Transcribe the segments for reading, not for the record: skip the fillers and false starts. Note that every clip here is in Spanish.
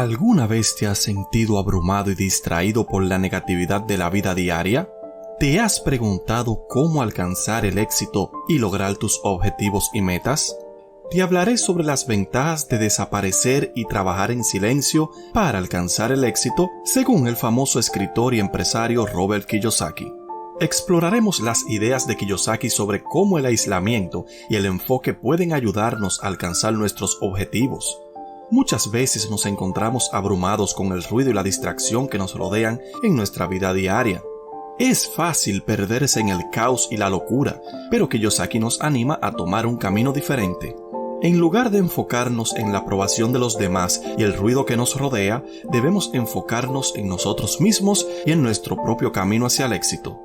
¿Alguna vez te has sentido abrumado y distraído por la negatividad de la vida diaria? ¿Te has preguntado cómo alcanzar el éxito y lograr tus objetivos y metas? Te hablaré sobre las ventajas de desaparecer y trabajar en silencio para alcanzar el éxito, según el famoso escritor y empresario Robert Kiyosaki. Exploraremos las ideas de Kiyosaki sobre cómo el aislamiento y el enfoque pueden ayudarnos a alcanzar nuestros objetivos. Muchas veces nos encontramos abrumados con el ruido y la distracción que nos rodean en nuestra vida diaria. Es fácil perderse en el caos y la locura, pero Kiyosaki nos anima a tomar un camino diferente. En lugar de enfocarnos en la aprobación de los demás y el ruido que nos rodea, debemos enfocarnos en nosotros mismos y en nuestro propio camino hacia el éxito.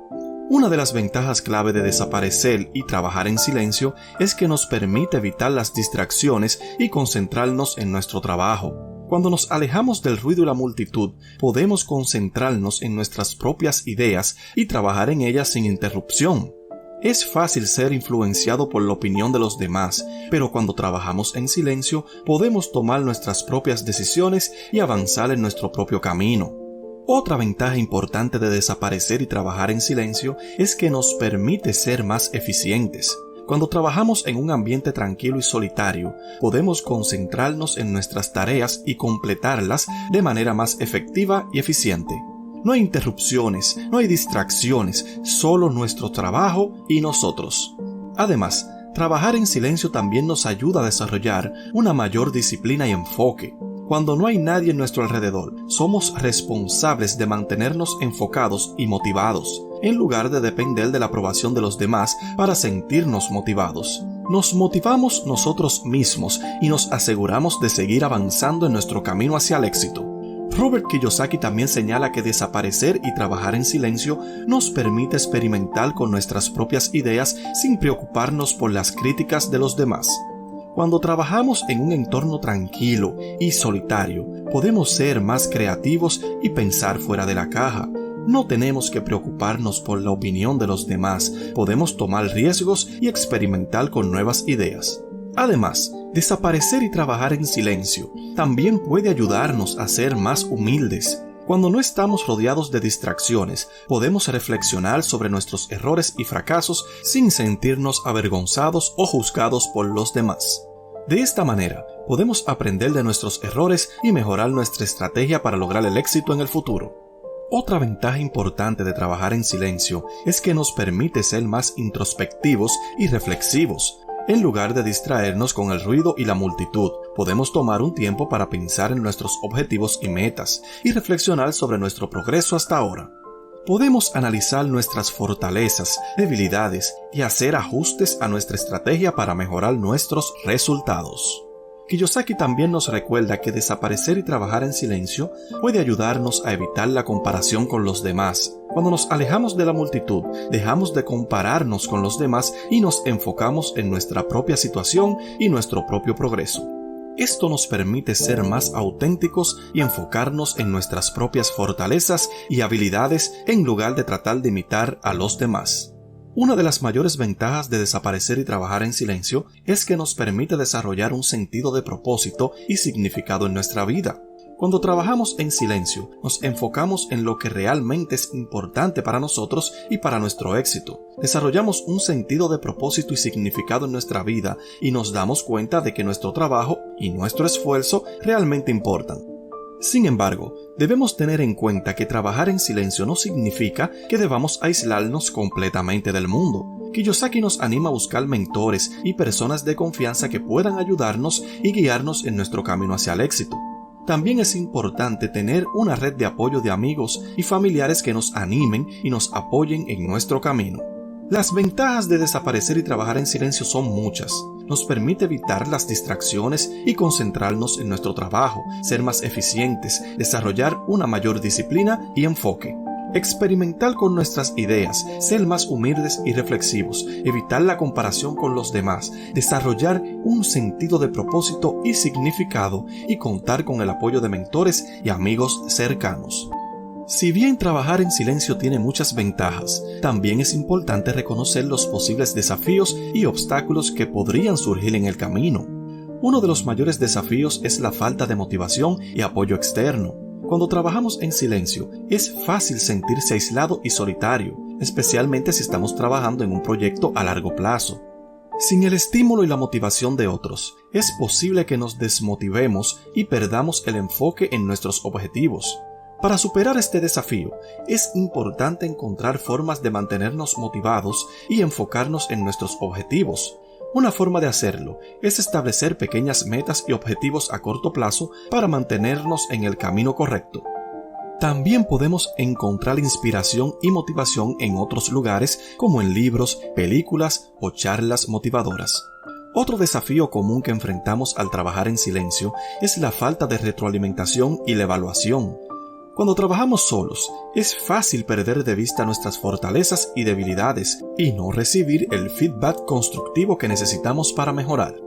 Una de las ventajas clave de desaparecer y trabajar en silencio es que nos permite evitar las distracciones y concentrarnos en nuestro trabajo. Cuando nos alejamos del ruido y la multitud, podemos concentrarnos en nuestras propias ideas y trabajar en ellas sin interrupción. Es fácil ser influenciado por la opinión de los demás, pero cuando trabajamos en silencio, podemos tomar nuestras propias decisiones y avanzar en nuestro propio camino. Otra ventaja importante de desaparecer y trabajar en silencio es que nos permite ser más eficientes. Cuando trabajamos en un ambiente tranquilo y solitario, podemos concentrarnos en nuestras tareas y completarlas de manera más efectiva y eficiente. No hay interrupciones, no hay distracciones, solo nuestro trabajo y nosotros. Además, trabajar en silencio también nos ayuda a desarrollar una mayor disciplina y enfoque. Cuando no hay nadie en nuestro alrededor, somos responsables de mantenernos enfocados y motivados, en lugar de depender de la aprobación de los demás para sentirnos motivados. Nos motivamos nosotros mismos y nos aseguramos de seguir avanzando en nuestro camino hacia el éxito. Robert Kiyosaki también señala que desaparecer y trabajar en silencio nos permite experimentar con nuestras propias ideas sin preocuparnos por las críticas de los demás. Cuando trabajamos en un entorno tranquilo y solitario, podemos ser más creativos y pensar fuera de la caja. No tenemos que preocuparnos por la opinión de los demás, podemos tomar riesgos y experimentar con nuevas ideas. Además, desaparecer y trabajar en silencio también puede ayudarnos a ser más humildes. Cuando no estamos rodeados de distracciones, podemos reflexionar sobre nuestros errores y fracasos sin sentirnos avergonzados o juzgados por los demás. De esta manera, podemos aprender de nuestros errores y mejorar nuestra estrategia para lograr el éxito en el futuro. Otra ventaja importante de trabajar en silencio es que nos permite ser más introspectivos y reflexivos. En lugar de distraernos con el ruido y la multitud, podemos tomar un tiempo para pensar en nuestros objetivos y metas y reflexionar sobre nuestro progreso hasta ahora. Podemos analizar nuestras fortalezas, debilidades y hacer ajustes a nuestra estrategia para mejorar nuestros resultados. Kiyosaki también nos recuerda que desaparecer y trabajar en silencio puede ayudarnos a evitar la comparación con los demás. Cuando nos alejamos de la multitud, dejamos de compararnos con los demás y nos enfocamos en nuestra propia situación y nuestro propio progreso. Esto nos permite ser más auténticos y enfocarnos en nuestras propias fortalezas y habilidades en lugar de tratar de imitar a los demás. Una de las mayores ventajas de desaparecer y trabajar en silencio es que nos permite desarrollar un sentido de propósito y significado en nuestra vida. Cuando trabajamos en silencio, nos enfocamos en lo que realmente es importante para nosotros y para nuestro éxito. Desarrollamos un sentido de propósito y significado en nuestra vida y nos damos cuenta de que nuestro trabajo y nuestro esfuerzo realmente importan. Sin embargo, debemos tener en cuenta que trabajar en silencio no significa que debamos aislarnos completamente del mundo. Kiyosaki nos anima a buscar mentores y personas de confianza que puedan ayudarnos y guiarnos en nuestro camino hacia el éxito. También es importante tener una red de apoyo de amigos y familiares que nos animen y nos apoyen en nuestro camino. Las ventajas de desaparecer y trabajar en silencio son muchas. Nos permite evitar las distracciones y concentrarnos en nuestro trabajo, ser más eficientes, desarrollar una mayor disciplina y enfoque. Experimentar con nuestras ideas, ser más humildes y reflexivos, evitar la comparación con los demás, desarrollar un sentido de propósito y significado y contar con el apoyo de mentores y amigos cercanos. Si bien trabajar en silencio tiene muchas ventajas, también es importante reconocer los posibles desafíos y obstáculos que podrían surgir en el camino. Uno de los mayores desafíos es la falta de motivación y apoyo externo. Cuando trabajamos en silencio, es fácil sentirse aislado y solitario, especialmente si estamos trabajando en un proyecto a largo plazo. Sin el estímulo y la motivación de otros, es posible que nos desmotivemos y perdamos el enfoque en nuestros objetivos. Para superar este desafío, es importante encontrar formas de mantenernos motivados y enfocarnos en nuestros objetivos. Una forma de hacerlo es establecer pequeñas metas y objetivos a corto plazo para mantenernos en el camino correcto. También podemos encontrar inspiración y motivación en otros lugares como en libros, películas o charlas motivadoras. Otro desafío común que enfrentamos al trabajar en silencio es la falta de retroalimentación y la evaluación. Cuando trabajamos solos, es fácil perder de vista nuestras fortalezas y debilidades y no recibir el feedback constructivo que necesitamos para mejorar.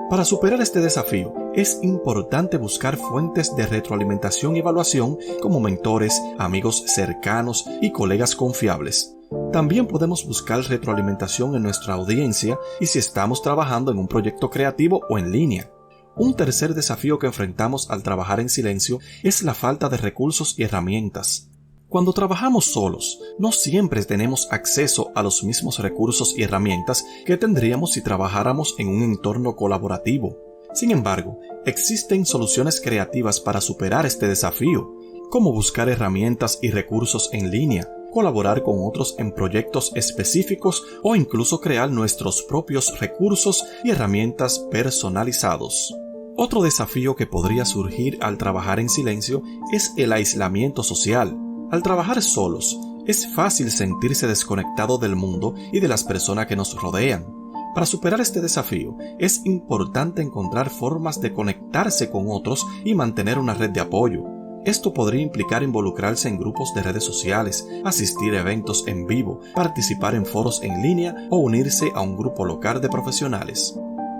Para superar este desafío, es importante buscar fuentes de retroalimentación y evaluación como mentores, amigos cercanos y colegas confiables. También podemos buscar retroalimentación en nuestra audiencia y si estamos trabajando en un proyecto creativo o en línea. Un tercer desafío que enfrentamos al trabajar en silencio es la falta de recursos y herramientas. Cuando trabajamos solos, no siempre tenemos acceso a los mismos recursos y herramientas que tendríamos si trabajáramos en un entorno colaborativo. Sin embargo, existen soluciones creativas para superar este desafío, como buscar herramientas y recursos en línea, colaborar con otros en proyectos específicos o incluso crear nuestros propios recursos y herramientas personalizados. Otro desafío que podría surgir al trabajar en silencio es el aislamiento social. Al trabajar solos, es fácil sentirse desconectado del mundo y de las personas que nos rodean. Para superar este desafío, es importante encontrar formas de conectarse con otros y mantener una red de apoyo. Esto podría implicar involucrarse en grupos de redes sociales, asistir a eventos en vivo, participar en foros en línea o unirse a un grupo local de profesionales.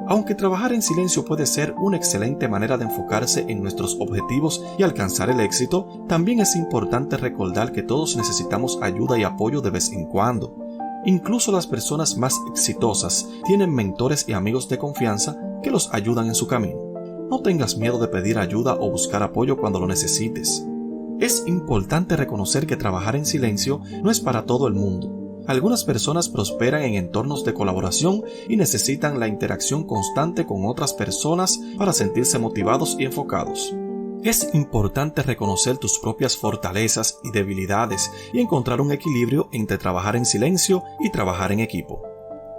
Aunque trabajar en silencio puede ser una excelente manera de enfocarse en nuestros objetivos y alcanzar el éxito, también es importante recordar que todos necesitamos ayuda y apoyo de vez en cuando. Incluso las personas más exitosas tienen mentores y amigos de confianza que los ayudan en su camino. No tengas miedo de pedir ayuda o buscar apoyo cuando lo necesites. Es importante reconocer que trabajar en silencio no es para todo el mundo. Algunas personas prosperan en entornos de colaboración y necesitan la interacción constante con otras personas para sentirse motivados y enfocados. Es importante reconocer tus propias fortalezas y debilidades y encontrar un equilibrio entre trabajar en silencio y trabajar en equipo.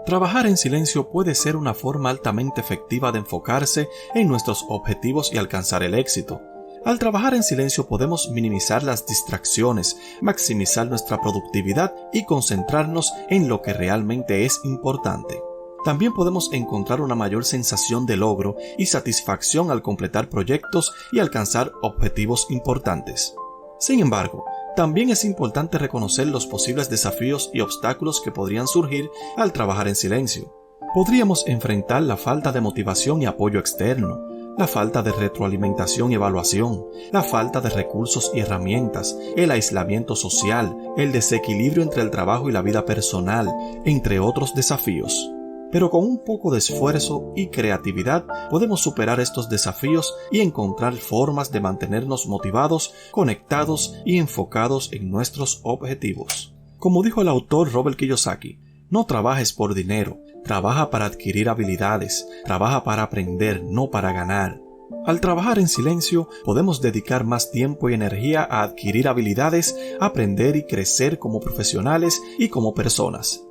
Trabajar en silencio puede ser una forma altamente efectiva de enfocarse en nuestros objetivos y alcanzar el éxito. Al trabajar en silencio podemos minimizar las distracciones, maximizar nuestra productividad y concentrarnos en lo que realmente es importante. También podemos encontrar una mayor sensación de logro y satisfacción al completar proyectos y alcanzar objetivos importantes. Sin embargo, también es importante reconocer los posibles desafíos y obstáculos que podrían surgir al trabajar en silencio. Podríamos enfrentar la falta de motivación y apoyo externo, la falta de retroalimentación y evaluación, la falta de recursos y herramientas, el aislamiento social, el desequilibrio entre el trabajo y la vida personal, entre otros desafíos. Pero con un poco de esfuerzo y creatividad podemos superar estos desafíos y encontrar formas de mantenernos motivados, conectados y enfocados en nuestros objetivos. Como dijo el autor Robert Kiyosaki, no trabajes por dinero, trabaja para adquirir habilidades, trabaja para aprender, no para ganar. Al trabajar en silencio, podemos dedicar más tiempo y energía a adquirir habilidades, aprender y crecer como profesionales y como personas.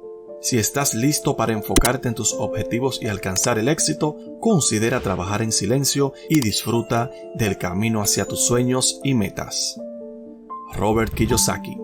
Si estás listo para enfocarte en tus objetivos y alcanzar el éxito, considera trabajar en silencio y disfruta del camino hacia tus sueños y metas. Robert Kiyosaki.